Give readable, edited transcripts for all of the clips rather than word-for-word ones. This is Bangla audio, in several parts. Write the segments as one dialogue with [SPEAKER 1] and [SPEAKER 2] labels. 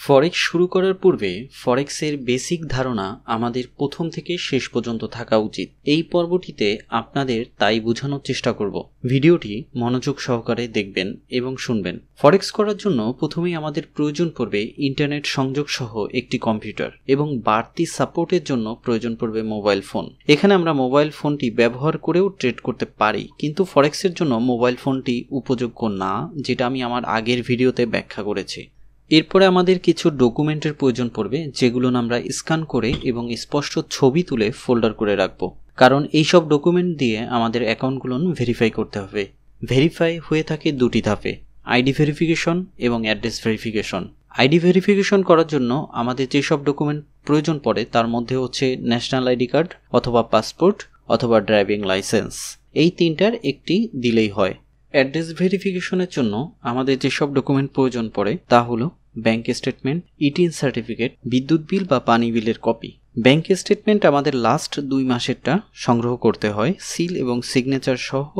[SPEAKER 1] ফরেক্স শুরু করার পূর্বে ফরেক্সের বেসিক ধারণা আমাদের প্রথম থেকে শেষ পর্যন্ত থাকা উচিত। এই পর্বটিতে আপনাদের তাই বোঝানোর চেষ্টা করব। ভিডিওটি মনোযোগ সহকারে দেখবেন এবং শুনবেন। ফরেক্স করার জন্য প্রথমেই আমাদের প্রয়োজন পড়বে ইন্টারনেট সংযোগ সহ একটি কম্পিউটার এবং বাড়তি সাপোর্টের জন্য প্রয়োজন পড়বে মোবাইল ফোন। এখানে আমরা মোবাইল ফোনটি ব্যবহার করেও ট্রেড করতে পারি, কিন্তু ফরেক্সের জন্য মোবাইল ফোনটি উপযোগ্য না, যেটা আমি আমার আগের ভিডিওতে ব্যাখ্যা করেছি। এরপরে আমাদের কিছু ডকুমেন্টের প্রয়োজন পড়বে, যেগুলো আমরা স্ক্যান করে এবং স্পষ্ট ছবি তুলে ফোল্ডার করে রাখব, কারণ এইসব ডকুমেন্ট দিয়ে আমাদের অ্যাকাউন্টগুলো ভেরিফাই করতে হবে। ভেরিফাই হয়ে থাকে দুটি ধাপে, আইডি ভেরিফিকেশন এবং অ্যাড্রেস ভেরিফিকেশন। আইডি ভেরিফিকেশন করার জন্য আমাদের যেসব ডকুমেন্ট প্রয়োজন পড়ে তার মধ্যে হচ্ছে ন্যাশনাল আইডি কার্ড অথবা পাসপোর্ট অথবা ড্রাইভিং লাইসেন্স, এই তিনটার একটি দিলেই হয়। অ্যাড্রেস ভেরিফিকেশনের জন্য আমাদের যেসব ডকুমেন্ট প্রয়োজন পড়ে তা হলো ব্যাংক স্টেটমেন্ট, ইটিন সার্টিফিকেট, বিদ্যুৎ বিল বা পানি বিলের কপি। ব্যাংক স্টেটমেন্ট আমাদের লাস্ট 2 মাসেরটা সংগ্রহ করতে হয়, সিল এবং সিগনেচার সহ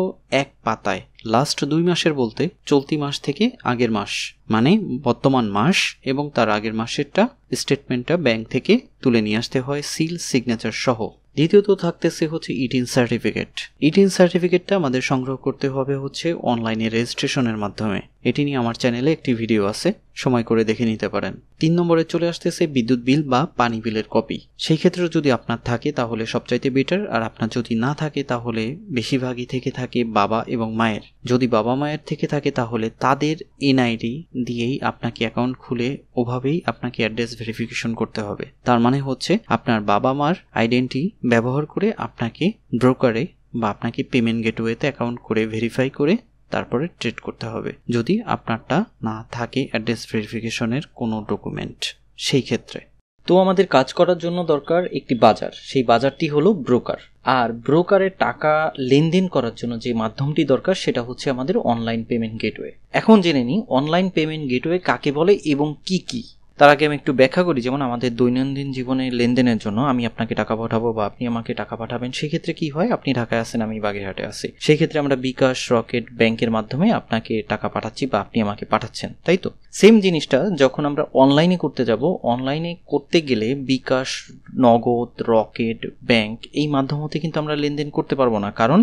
[SPEAKER 1] এক পাতায়। লাস্ট 2 মাসের বলতে চলতি মাস থেকে আগের মাস, মানে বর্তমান মাস এবং তার আগের মাসেরটা স্টেটমেন্টটা ব্যাংক থেকে তুলে নিয়ে আসতে হয় সিল সিগনেচার সহ। দ্বিতীয়ত থাকতেছে হচ্ছে ইটিন সার্টিফিকেট। ইটিন সার্টিফিকেটটা আমাদের সংগ্রহ করতে হবে হচ্ছে অনলাইনে রেজিস্ট্রেশনের মাধ্যমে। এটি নিয়ে আমার চ্যানেলে একটি ভিডিও আছে, সময় করে দেখে নিতে পারেন। 3 নম্বরে চলে আসতেছে বিদ্যুৎ বিল বা পানি বিলের কপি। সেই ক্ষেত্রে যদি আপনার থাকে তাহলে সবচাইতে বেটার, আর আপনার যদি না থাকে তাহলে বেশিরভাগই থেকে থাকে বাবা এবং মায়ের। যদি বাবা মায়ের থেকে থাকে তাহলে তাদের এনআইডি দিয়েই আপনাকে অ্যাকাউন্ট খুলে ওভাবেই আপনাকে অ্যাড্রেস ভেরিফিকেশন করতে হবে। তার মানে হচ্ছে আপনার বাবা মার আইডেন্টি ব্যবহার করে আপনাকে ব্রোকারে বা আপনাকে পেমেন্ট গেটওয়েতে অ্যাকাউন্ট করে ভেরিফাই করে তারপরে ট্রেড করতে হবে, যদি আপনারটা না থাকে অ্যাড্রেস ভেরিফিকেশনের কোনো ডকুমেন্ট। সেই ক্ষেত্রে তো আমাদের কাজ করার জন্য দরকার একটি বাজার, সেই বাজারটি হলো ব্রোকার। আর ব্রোকারে টাকা লেনদেন করার জন্য যে মাধ্যমটি দরকার সেটা হচ্ছে আমাদের অনলাইন পেমেন্ট গেটওয়ে। এখন জেনে নিই অনলাইন পেমেন্ট গেটওয়ে কাকে বলে এবং কি কি। তার আগে আমি একটু ব্যাখ্যা করি। যেমন আমাদের দৈনন্দিন জীবনে লেনদেনের জন্য আমি আপনাকে টাকা পাঠাবো বা আপনি আমাকে টাকা পাঠাবেন, সেক্ষেত্রে কি হয়, আপনি ঢাকায় আছেন, আমি বাগেরহাটে আছি, সেই ক্ষেত্রে আমরা বিকাশ, রকেট, ব্যাংকের মাধ্যমে আপনাকে টাকা পাঠাচ্ছি বা আপনি আমাকে পাঠাচ্ছেন, তাই তো? সেম জিনিসটা যখন আমরা অনলাইনে করতে যাব, অনলাইনে করতে গেলে বিকাশ, নগদ, রকেট, ব্যাংক এই মাধ্যম হতে কিন্তু আমরা লেনদেন করতে পারবো না, কারণ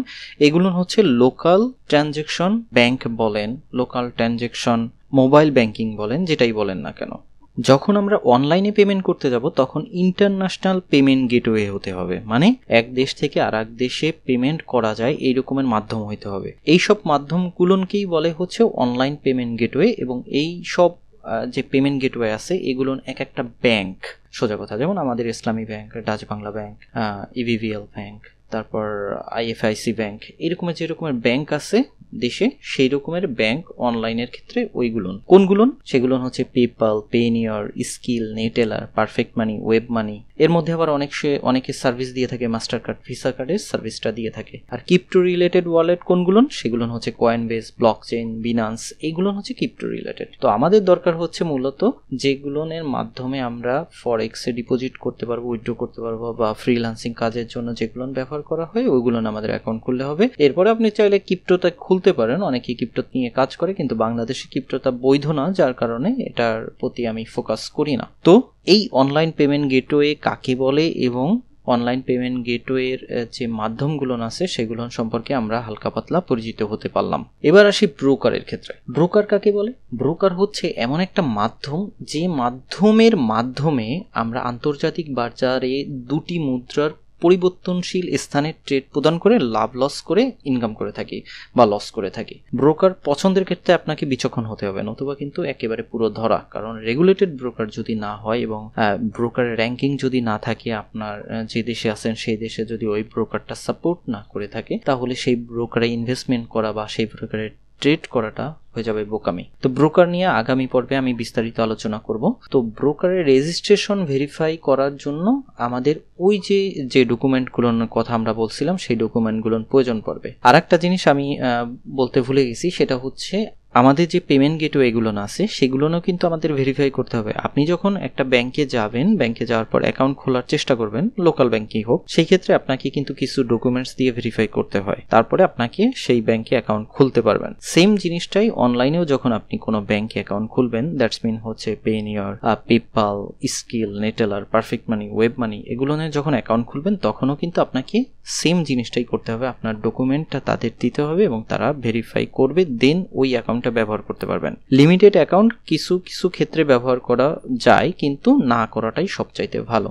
[SPEAKER 1] এগুলো হচ্ছে লোকাল ট্রানজ্যাকশন। ব্যাংক বলেন, লোকাল ট্রানজ্যাকশন, মোবাইল ব্যাংকিং বলেন, যেটাই বলেন না কেন, যখন আমরা অনলাইনে পেমেন্ট করতে যাব তখন ইন্টারন্যাশনাল পেমেন্ট গেটওয়ে হতে হবে, মানে এক দেশ থেকে আর এক দেশে পেমেন্ট করা যায় এই রকমের মাধ্যম হইতে হবে। এইসব মাধ্যমগুলোকেই বলে হচ্ছে অনলাইন পেমেন্ট গেটওয়ে। এবং এই সব যে পেমেন্ট গেটওয়ে আছে এগুলো এক একটা ব্যাংক, সোজা কথা, যেমন আমাদের ইসলামী ব্যাংক, ডাচ বাংলা ব্যাংক, ইভিভিএল ব্যাংক, তারপর আইএফআইসি ব্যাংক, এরকমের যে রকমের ব্যাংক আছে দেশে, সেই রকমের ব্যাংক অনলাইনের ক্ষেত্রে ওইগুলোন কোনগুলোন, সেগুলো হচ্ছে PayPal, Payoneer, Skrill, Neteller, Perfect Money, WebMoney. এর মধ্যে আবার অনেকে সার্ভিস দিয়ে থাকে, মাস্টার কার্ড, ভিসা কার্ডের সার্ভিসটা দিয়ে থাকে। আর ক্রিপ্টো রিলেটেড ওয়ালেট কোনগুলোন, সেগুলো হচ্ছে কয়েনবেস, ব্লকচেইন, বিনান্স, এইগুলো হচ্ছে ক্রিপ্টো রিলেটেড। তো আমাদের দরকার হচ্ছে মূলত যেগুলোনের মাধ্যমে আমরা ফরেক্সে ডিপোজিট করতে পারবো, উইথড্র করতে পারবো, বা ফ্রিল্যান্সিং কাজের জন্য যেগুলো ব্যবহার করা হয় ওইগুলো আমাদের অ্যাকাউন্ট খুলতে হবে। এরপরে আপনি চাইলে ক্রিপ্টোটা খুলতে পারেন, অনেকেই ক্রিপ্টো নিয়ে কাজ করে, কিন্তু বাংলাদেশে ক্রিপ্টোটা বৈধ না, যার কারণে এটার প্রতি আমি ফোকাস করি না। তো এই অনলাইন পেমেন্ট গেটওয়ে কাকে বলে এবং অনলাইন পেমেন্ট গেটওয়ের যে মাধ্যমগুলো আছে সেগুলো সম্পর্কে আমরা হালকা পাতলা পরিচিত হতে পারলাম। এবার আসি ব্রোকারের ক্ষেত্রে। ব্রোকার কাকে বলে? ব্রোকার হচ্ছে এমন একটা মাধ্যম যে মাধ্যমের মাধ্যমে আমরা আন্তর্জাতিক বাজারে দুটি মুদ্রার পরিবর্তনশীল স্থানে ট্রেড প্রদান করে লাভ লস করে ইনকাম করে থাকি বা লস করে থাকি। ব্রোকার পছন্দের ক্ষেত্রে আপনাকে বিচক্ষণ হতে হবে, নতুবা কিন্তু একেবারে পুরো ধরা। কারণ রেগুলেটেড ব্রোকার যদি না হয় এবং ব্রোকারের র্যাঙ্কিং যদি না থাকে, আপনার যে দেশে আছেন সেই দেশে যদি ওই ব্রোকারটা সাপোর্ট না করে থাকে, তাহলে সেই ব্রোকারে ইনভেস্টমেন্ট করা বা সেই ব্রোকারের ট্রেড করাটা হয়ে যাবে বোকামি। তো ব্রোকার নিয়ে আগামী পর্বে আমি বিস্তারিত আলোচনা করব। তো ব্রোকারের রেজিস্ট্রেশন ভেরিফাই করার জন্য আমাদের ওই যে ডকুমেন্টগুলোর কথা আমরা বলছিলাম সেই ডকুমেন্টগুলোর প্রয়োজন পড়বে। আর একটা জিনিস আমি বলতে ভুলে গেছি, সেটা হচ্ছে আমাদের যে পেমেন্ট গেটওয়েগুলো আছে সেগুলোও কিন্তু আমাদের ভেরিফাই করতে হবে। আপনি যখন একটা ব্যাংকে যাবেন, ব্যাংকে যাওয়ার পর অ্যাকাউন্ট খোলার চেষ্টা করবেন, লোকাল ব্যাংকই হোক, সেই ক্ষেত্রে আপনাকে কিন্তু কিছু ডকুমেন্টস দিয়ে ভেরিফাই করতে হয়, তারপরে আপনাকে সেই ব্যাংকে অ্যাকাউন্ট খুলতে পারবেন। সেম জিনিসটাই অনলাইনেও যখন আপনি কোনো ব্যাংকে অ্যাকাউন্ট খুলবেন, দ্যাটস মিন হচ্ছে Payoneer, PayPal, Skrill, Neteller, Perfect Money, WebMoney, এগুলো নিয়ে যখন অ্যাকাউন্ট খুলবেন তখনও কিন্তু আপনাকে সেম জিনিসটাই করতে হবে। আপনার ডকুমেন্টটা তাদের দিতে হবে এবং তারা ভেরিফাই করবে, দেন ওই অ্যাকাউন্টটা ব্যবহার করতে পারবেন। লিমিটেড অ্যাকাউন্ট কিছু কিছু ক্ষেত্রে ব্যবহার করা যায়, কিন্তু না করাটাই সবচাইতে ভালো।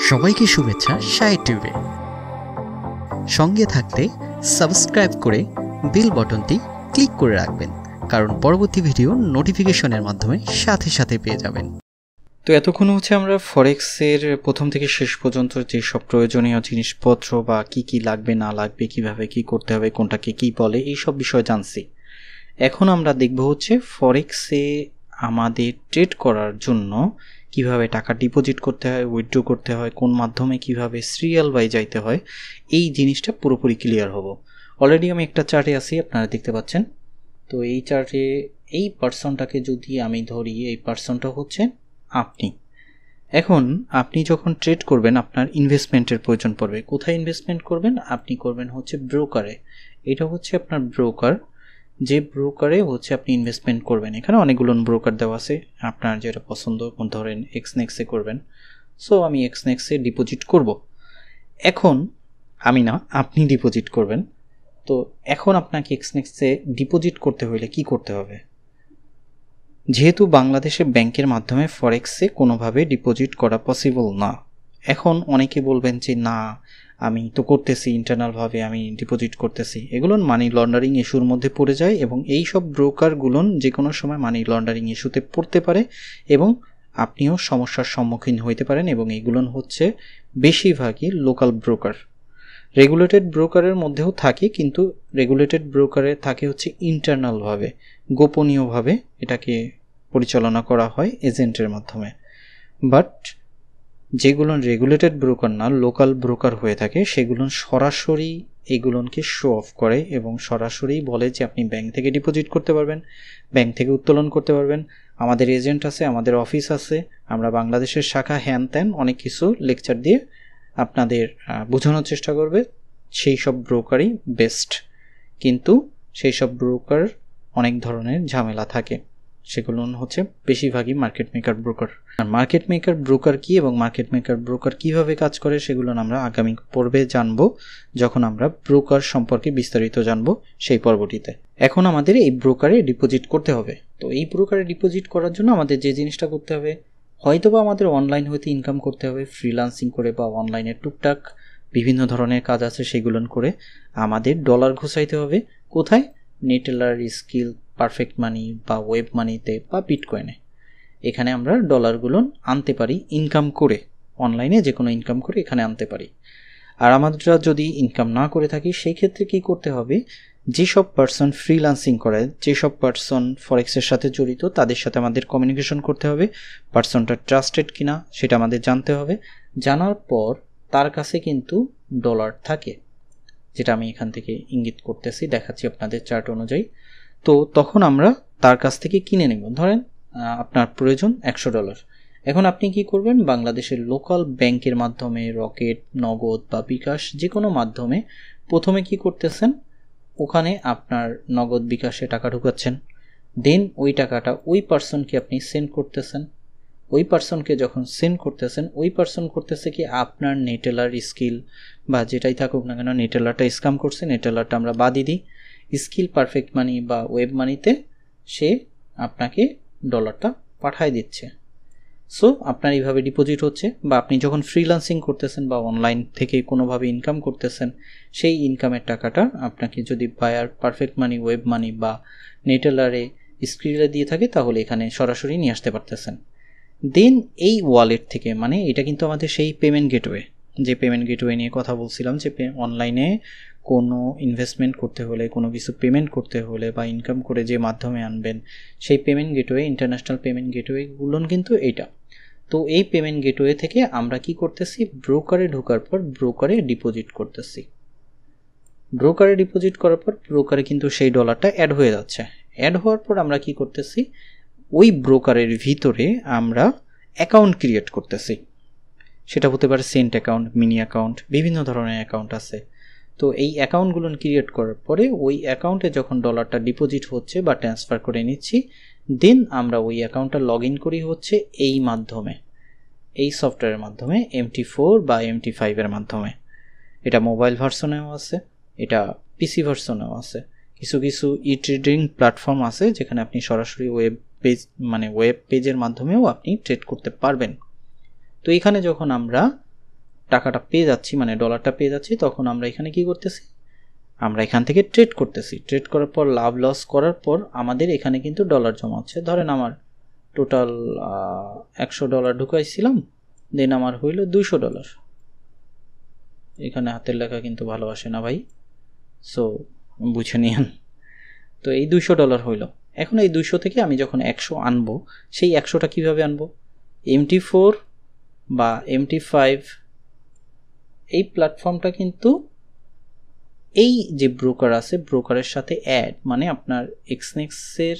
[SPEAKER 2] সবাইকে শুভেচ্ছা শাই টিউবে। সঙ্গে থাকতে সাবস্ক্রাইব করে বেল বাটনটি ক্লিক করে রাখবেন, কারণ পরবর্তী ভিডিও নোটিফিকেশনের মাধ্যমে সাথে সাথে পেয়ে যাবেন।
[SPEAKER 1] তো এতক্ষণ হচ্ছে আমরা ফরেক্সের প্রথম থেকে শেষ পর্যন্ত যে সব প্রয়োজনীয় জিনিসপত্র বা কি কি লাগবে না লাগবে, কিভাবে কি করতে হবে, কোনটাকে কি বলে, এই সব বিষয় জানছি। এখন আমরা দেখব হচ্ছে ফরেক্সে আমাদের ট্রেড করার জন্য কিভাবে টাকা ডিপোজিট করতে হয়, উইথড্র করতে হয়, কোন মাধ্যমে কিভাবে সিরিয়াল বাই যাইতে হয়, এই জিনিসটা পুরোপুরি ক্লিয়ার হব। অলরেডি আমি একটা চার্টে আছি, আপনারা দেখতে পাচ্ছেন। তো এই চার্টে এই পার্সনটাকে যদি আমি ধরি, এই পার্সনটা হচ্ছে আপনি। এখন আপনি যখন ট্রেড করবেন আপনার ইনভেস্টমেন্টের প্রয়োজন পড়বে। কোথায় ইনভেস্টমেন্ট করবেন? আপনি করবেন হচ্ছে ব্রোকারে। এটা হচ্ছে আপনার ব্রোকার, যে ব্রোকারে হচ্ছে আপনি ইনভেস্টমেন্ট করবেন। এখানে অনেকগুলো ব্রোকার দেওয়া আছে, আপনার যেটা পছন্দ, ধরেন এক্সনেক্সে করবেন। সো আমি এক্সনেক্সে ডিপোজিট করব। এখন আমি না, আপনি ডিপোজিট করবেন। তো এখন আপনাকে এক্সনেক্সে ডিপোজিট করতে হলে কি করতে হবে? যেহেতু বাংলাদেশে ব্যাংকের মাধ্যমে ফরেক্সে কোনোভাবে ডিপোজিট করা পসিবল না। এখন অনেকে বলবেন যে না, আমি তো করতেছি ইন্টারনালভাবে, আমি ডিপোজিট করতেছি। এগুলো মানি লন্ডারিং ইস্যুর মধ্যে পড়ে যায় এবং এই সব ব্রোকারগুলো যে কোনো সময় মানি লন্ডারিং ইস্যুতে পড়তে পারে এবং আপনিও সমস্যার সম্মুখীন হইতে পারেন। এবং এগুলো হচ্ছে বেশিরভাগই লোকাল ব্রোকার। রেগুলেটেড ব্রোকারের মধ্যেও থাকে, কিন্তু রেগুলেটেড ব্রোকারে থাকে হচ্ছে ইন্টারনালভাবে, গোপনীয়ভাবে এটাকে পরিচালনা করা হয় এজেন্টের মাধ্যমে। বাট যেগুলো রেগুলেটেড ব্রোকার না, লোকাল ব্রোকার হয়ে থাকে, সেগুলো সরাসরি এগুলোকে শো অফ করে এবং সরাসরি বলে যে আপনি ব্যাংক থেকে ডিপোজিট করতে পারবেন, ব্যাংক থেকে উত্তোলন করতে পারবেন, আমাদের এজেন্ট আছে, আমাদের অফিস আছে, আমরা বাংলাদেশের শাখা, হ্যান ত্যান অনেক কিছু লেকচার দিয়ে আপনাদের বোঝানোর চেষ্টা করবে। সেই সব ব্রোকারই বেস্ট, কিন্তু সেই সব ব্রোকার অনেক ধরনের ঝামেলা থাকে। সেগুলো হচ্ছে বেশিরভাগই মার্কেট মেকার ব্রোকার। আর মার্কেট মেকার ব্রোকার কি এবং মার্কেট মেকার ব্রোকার কিভাবে কাজ করে সেগুলো আমরা আগামী পর্বে জানবো, যখন আমরা ব্রোকার সম্পর্কে বিস্তারিত জানবো সেই পর্বটিতে। এখন আমাদের এই ব্রোকারে ডিপোজিট করতে হবে। তো এই ব্রোকারে ডিপোজিট করার জন্য আমাদের যে জিনিসটা করতে হবে, হয়তোবা আমাদের অনলাইন হইতে ইনকাম করতে হবে, ফ্রিল্যান্সিং করে বা অনলাইনে টুকটাক বিভিন্ন ধরনের কাজ আছে সেগুলো করে আমাদের ডলার ঘুষাইতে হবে। কোথায়? নেটেলার, স্কিল, পারফেক্ট মানি বা ওয়েব মানিতে বা বিটকয়েনে। এখানে আমরা ডলারগুলো আনতে পারি ইনকাম করে, অনলাইনে যে কোনো ইনকাম করে এখানে আনতে পারি। আর আমরা যদি ইনকাম না করে থাকি সেই ক্ষেত্রে কী করতে হবে? যেসব পার্সন ফ্রিল্যান্সিং করে, যেসব পার্সন ফরেক্সের সাথে জড়িত, তাদের সাথে আমাদের কমিউনিকেশন করতে হবে। পার্সনটা ট্রাস্টেড কিনা সেটা আমাদের জানতে হবে। জানার পর তার কাছে কিন্তু ডলার থাকে, যেটা আমি এখান থেকে ইঙ্গিত করতেছি, দেখাচ্ছি আপনাদের চার্ট অনুযায়ী। তো তখন আমরা তার কাছ থেকে কিনে নেব। ধরেন আপনার প্রয়োজন $100। এখন আপনি কি করবেন? বাংলাদেশের লোকাল ব্যাংকের মাধ্যমে, রকেট, নগদ বা বিকাশ, যে কোনো মাধ্যমে প্রথমে কি করতেছেন, ওখানে আপনার নগদ বিকাশে টাকা ঢুকাচ্ছেন। দেন ওই টাকাটা ওই পার্সনকে আপনি সেন্ড করতেছেন। ওই পার্সনকে যখন সেন্ড করতেছেন, ওই পার্সন করতেছে কি, আপনার নেটেলার, স্কিল বা যেটাই থাকুক না কেন, নেটেলারটা স্ক্যাম করছে, নেটেলারটা আমরা বাদই দিই, স্কিল, পারফেক্ট মানি বা ওয়েব মানিতে সে আপনাকে ডলারটা পাঠায় দিচ্ছে। সো আপনার এইভাবে ডিপোজিট হচ্ছে। বা আপনি যখন ফ্রিল্যান্সিং করতেছেন বা অনলাইন থেকে কোনোভাবে ইনকাম করতেছেন, সেই ইনকামের টাকাটা আপনাকে যদি buyer, perfect Money, web money বা নেটেলারে, স্কিলে দিয়ে থাকে, তাহলে এখানে সরাসরি নিয়ে আসতে পারতেছেন। দেন এই ওয়ালেট থেকে, মানে এটা কিন্তু আমাদের সেই পেমেন্ট গেটওয়ে, যে পেমেন্ট গেটওয়ে নিয়ে কথা বলছিলাম, যে অনলাইনে কোনো ইনভেস্টমেন্ট করতে হলে, কোনো কিছু পেমেন্ট করতে হলে বা ইনকাম করে যে মাধ্যমে আনবেন, সেই পেমেন্ট গেটওয়ে, ইন্টারন্যাশনাল পেমেন্ট গেটওয়েগুলো কিন্তু এইটা। তো এই পেমেন্ট গেটওয়ে থেকে আমরা কি করতেছি? ব্রোকারে ঢোকার পর ব্রোকারে ডিপোজিট করতেছি। ব্রোকারে ডিপোজিট করার পর ব্রোকারে কিন্তু সেই ডলারটা অ্যাড হয়ে যাচ্ছে। অ্যাড হওয়ার পর আমরা কি করতেছি, ওই ব্রোকারের ভিতরে আমরা অ্যাকাউন্ট ক্রিয়েট করতেছি। সেটা হতে পারে সেন্ট অ্যাকাউন্ট, মিনি অ্যাকাউন্ট, বিভিন্ন ধরনের অ্যাকাউন্ট আছে। তো এই অ্যাকাউন্টগুলো ক্রিয়েট করার পরে ওই অ্যাকাউন্টে যখন ডলারটা ডিপোজিট হচ্ছে বা ট্রান্সফার করে নিচ্ছি, দেন আমরা ওই অ্যাকাউন্টটা লগ ইন করি হচ্ছে এই মাধ্যমে, এই সফটওয়্যারের মাধ্যমে, MT4 বা MT5 এর মাধ্যমে। এটা মোবাইল ভার্সনেও আছে, এটা পিসি ভার্সনেও আছে। কিছু কিছু ট্রেডিং প্ল্যাটফর্ম আছে যেখানে আপনি সরাসরি ওয়েব পেজের মাধ্যমেও আপনি ট্রেড করতে পারবেন। তো এখানে যখন আমরা টাকাটা পেয়ে যাচ্ছি, মানে ডলারটা পেয়ে যাচ্ছি, তখন আমরা এখানে কি করতেছি, আমরা এখান থেকে ট্রেড করতেছি। ট্রেড করার পর লাভ লস করার পর আমাদের এখানে কিন্তু ডলার জমা হচ্ছে। ধরেন আমার টোটাল $100 ঢুকাইছিলাম, দেন আমার হইল $200। এখানে হাতের লেখা কিন্তু ভালো আসে না ভাই, সো বুঝে নিন। তো এই $200 হইল। এখন এই 200 থেকে আমি যখন 100 আনবো, সেই 100টা কিভাবে আনবো? MT4 বা MT5 এই প্ল্যাটফর্মটা কিন্তু এই যে ব্রোকার আছে, ব্রোকারের সাথে অ্যাড, মানে আপনার এক্সনেক্সের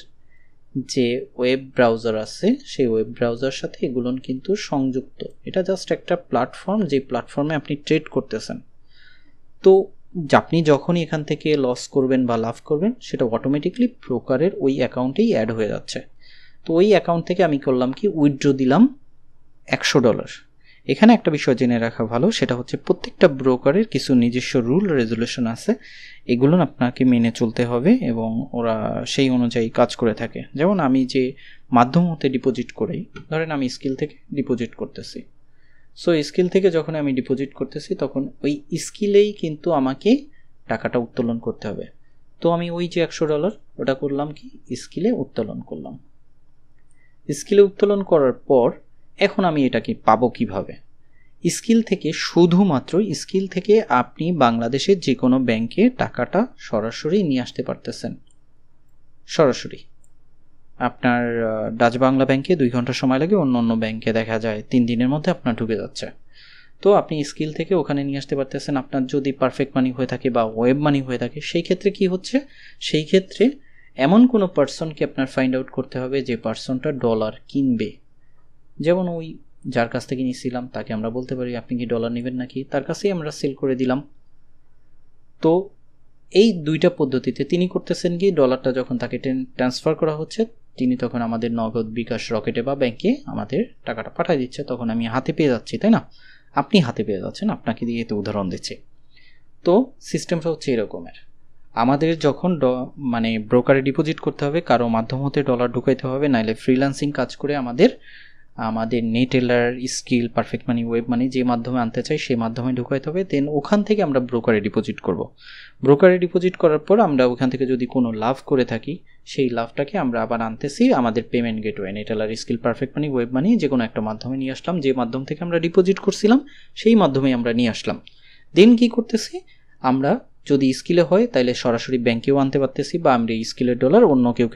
[SPEAKER 1] যে ওয়েব ব্রাউজার আছে সেই ওয়েব ব্রাউজার সাথে এগুলো কিন্তু সংযুক্ত। এটা জাস্ট একটা প্ল্যাটফর্ম, যে প্ল্যাটফর্মে আপনি ট্রেড করতেছেন। তো আপনি যখনই এখান থেকে লস করবেন বা লাভ করবেন, সেটা অটোমেটিকলি ব্রোকারের ওই অ্যাকাউন্টেই অ্যাড হয়ে যাচ্ছে। তো ওই অ্যাকাউন্ট থেকে আমি করলাম কি, উইথড্র দিলাম $100। এখানে একটা বিষয় জেনে রাখা ভালো, সেটা হচ্ছে প্রত্যেকটা ব্রোকারের কিছু নিজস্ব রুল রেজুলেশন আছে, এগুলো আপনাকে মেনে চলতে হবে এবং ওরা সেই অনুযায়ী কাজ করে থাকে। যেমন আমি যে মাধ্যম হতে ডিপোজিট করি, ধরেন আমি স্কিল থেকে ডিপোজিট করতেছি। সো স্কিল থেকে যখন আমি ডিপোজিট করতেছি তখন ওই স্কিলেই কিন্তু আমাকে টাকাটা উত্তোলন করতে হবে। তো আমি ওই যে $100 ওটা করলাম কি, স্কিলে উত্তোলন করলাম। স্কিলে উত্তোলন করার পর এখন আমি এটাকে পাবো কিভাবে? স্কিল থেকে, শুধুমাত্র স্কিল থেকে আপনি বাংলাদেশের যে কোনো ব্যাংকে টাকাটা সরাসরি নিয়ে আসতে পারতেছেন। সরাসরি আপনার ডাচ বাংলা ব্যাংকে 2 ঘন্টা সময় লাগে, অন্য অন্য ব্যাংকে দেখা যায় 3 দিনের মধ্যে আপনার ঢুকে যাচ্ছে। তো আপনি স্কিল থেকে ওখানে নিয়ে আসতে পারতেছেন। আপনার যদি পারফেক্ট মানি হয়ে থাকে বা ওয়েব মানি হয়ে থাকে, সেই ক্ষেত্রে কি হচ্ছে, সেই ক্ষেত্রে এমন কোনো পার্সনকে আপনার ফাইন্ড আউট করতে হবে যে পার্সনটা ডলার কিনবে। যেমন ওই যার কাছ থেকে নিয়েছিলাম তাকে আমরা বলতে পারি আপনি কি ডলার নেবেন নাকি, তার কাছেই আমরা সেল করে দিলাম। তো এই দুইটা পদ্ধতিতে তিনি করতেছেন কি, ডলারটা যখন তাকে ট্রান্সফার করা হচ্ছে, তিনি তখন আমাদের নগদ, বিকাশ, রকেটে বা ব্যাংকে আমাদের টাকাটা পাঠিয়ে দিচ্ছে, তখন আমি হাতে পেয়ে যাচ্ছি, তাই না? আপনি হাতে পেয়ে যাচ্ছেন, আপনাকে দিয়ে তো উদাহরণ দিচ্ছি। তো সিস্টেমটা হচ্ছে এরকমের। আমাদের যখন ব্রোকারে ডিপোজিট করতে হবে, কারো মাধ্যম হতে ডলার ঢুকাইতে হবে, নাইলে ফ্রিল্যান্সিং কাজ করে আমাদের Neteller, Skrill, Perfect Money, WebMoney যে মাধ্যমে আনতে চাই সেই মাধ্যমে ঢুকাইতে হবে। দেন ওখান থেকে আমরা ব্রোকারে ডিপোজিট করব। ব্রোকারে ডিপোজিট করার পর আমরা ওখান থেকে যদি কোনো লাভ করে থাকি, সেই লাভটাকে আমরা আবার আনতেছি আমাদের payment gateway, Neteller, Skrill, Perfect Money, WebMoney যে কোনো একটা মাধ্যমে নিয়ে আসলাম। যে মাধ্যম থেকে আমরা ডিপোজিট করছিলাম সেই মাধ্যমে আমরা নিয়ে আসলাম। দেন কি করতেছি, আমরা যদি স্কিলে হয় তাহলে সরাসরি ব্যাংকেও আনতে পারতেছি, বা আমরা স্কিলের ডলার অন্য কেউ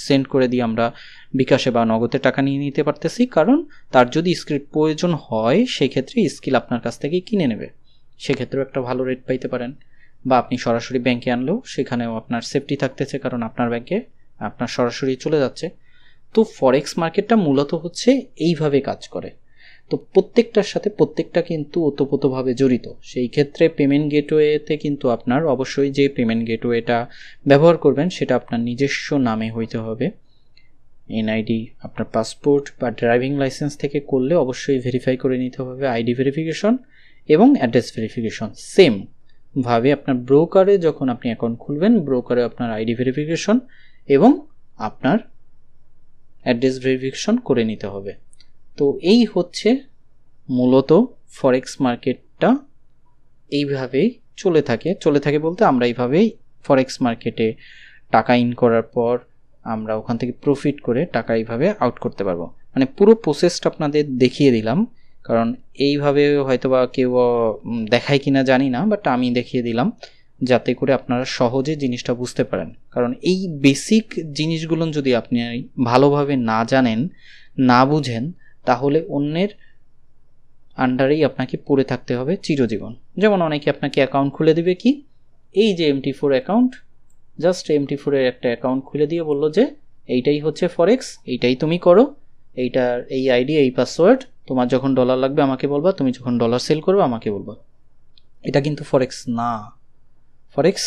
[SPEAKER 1] সেন্ড করে দিয়ে আমরা বিকাশে বা নগদে টাকা নিয়ে নিতে পারতেছি। কারণ তার যদি স্কিল প্রয়োজন হয়, সেই ক্ষেত্রে স্কিল আপনার কাছ থেকে কিনে নেবে, সেক্ষেত্রেও একটা ভালো রেট পাইতে পারেন। বা আপনি সরাসরি ব্যাংকে আনলেও সেখানেও আপনার সেফটি থাকতেছে, কারণ আপনার ব্যাংকে আপনার সরাসরি চলে যাচ্ছে। তো ফরেক্স মার্কেটটা মূলত হচ্ছে এইভাবে কাজ করে। তো প্রত্যেকটার সাথে প্রত্যেকটা কিন্তু ওতপ্রোতভাবে জড়িত। সেই ক্ষেত্রে পেমেন্ট গেটওয়েতে কিন্তু আপনার অবশ্যই যে পেমেন্ট গেটওয়েটা ব্যবহার করবেন সেটা আপনার নিজস্ব নামে হইতে হবে। এনআইডি, আপনার পাসপোর্ট বা ড্রাইভিং লাইসেন্স থেকে করলে অবশ্যই ভেরিফাই করে নিতে হবে, আইডি ভেরিফিকেশন এবং অ্যাড্রেস ভেরিফিকেশন। সেমভাবে আপনার ব্রোকারে যখন আপনি অ্যাকাউন্ট খুলবেন, ব্রোকারে আপনার আইডি ভেরিফিকেশন এবং আপনার অ্যাড্রেস ভেরিফিকেশন করে নিতে হবে। তো এই হচ্ছে মূলত ফরেক্স মার্কেটটা এইভাবেই চলে থাকে বলতে আমরা এইভাবেই ফরেক্স মার্কেটে টাকা ইন করার পর আমরা ওখান থেকে প্রফিট করে টাকা এইভাবে আউট করতে পারবো। মানে পুরো প্রসেসটা আপনাদের দেখিয়ে দিলাম, কারণ এইভাবে হয়তোবা কেউ দেখায় কিনা জানি না, বাট আমি দেখিয়ে দিলাম যাতে করে আপনারা সহজে জিনিসটা বুঝতে পারেন। কারণ এই বেসিক জিনিসগুলো যদি আপনি ভালোভাবে না জানেন, না বুঝেন, তাহলে অন্যের আন্ডারেই আপনাকে পড়ে থাকতে হবে চিরজীবন। যেমন অনেকে আপনাকে অ্যাকাউন্ট খুলে দিবে কি,
[SPEAKER 3] এই যে MT4 অ্যাকাউন্ট, জাস্ট MT4 এর একটা অ্যাকাউন্ট খুলে দিয়ে বললো যে এইটাই হচ্ছে ফরেক্স, এইটাই তুমি করো, এইটার এই আইডি, এই পাসওয়ার্ড, তোমার যখন ডলার লাগবে আমাকে বলবা, তুমি যখন ডলার সেল করবে আমাকে বলবা। এটা কিন্তু ফরেক্স না। ফরেক্স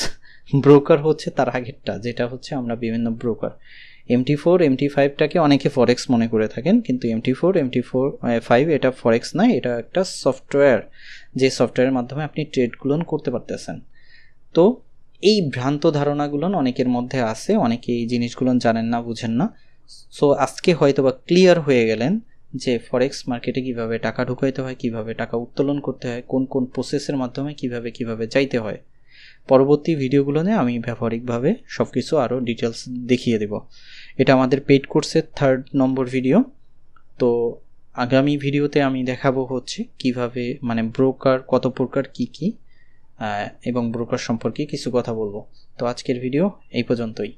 [SPEAKER 3] ব্রোকার হচ্ছে তার আগেরটা, যেটা হচ্ছে আমরা বিভিন্ন ব্রোকার। MT4 MT5টাকে অনেকে ফরেক্স মনে করে থাকেন, কিন্তু MT4 এটা ফরেক্স নয়, এটা একটা সফটওয়্যার, যে সফটওয়্যারের মাধ্যমে আপনি ট্রেডগুলো করতে পারতেছেন। তো এই ভ্রান্ত ধারণাগুলো অনেকের মধ্যে আছে, অনেকে এই জিনিসগুলো জানেন না, বুঝেন না। সো আজকে হয়তো বা ক্লিয়ার হয়ে গেলেন যে ফরেক্স মার্কেটে কিভাবে টাকা ঢুকাইতে হয়, কিভাবে টাকা উত্তোলন করতে হয়, কোন কোন প্রসেসের মাধ্যমে কিভাবে যাইতে হয়। পরবর্তী ভিডিওগুলোতে আমি ব্যবহারিকভাবে সব কিছু আরও ডিটেলস দেখিয়ে দেব। এটা আমাদের পেইড কোর্সের 3rd নম্বর ভিডিও। তো আগামী ভিডিওতে আমি দেখাবো হচ্ছে কিভাবে মানে ব্রোকার কত প্রকার, কি এবং ব্রোকার সম্পর্কে কিছু কথা বলবো। তো আজকের ভিডিও এই পর্যন্তই।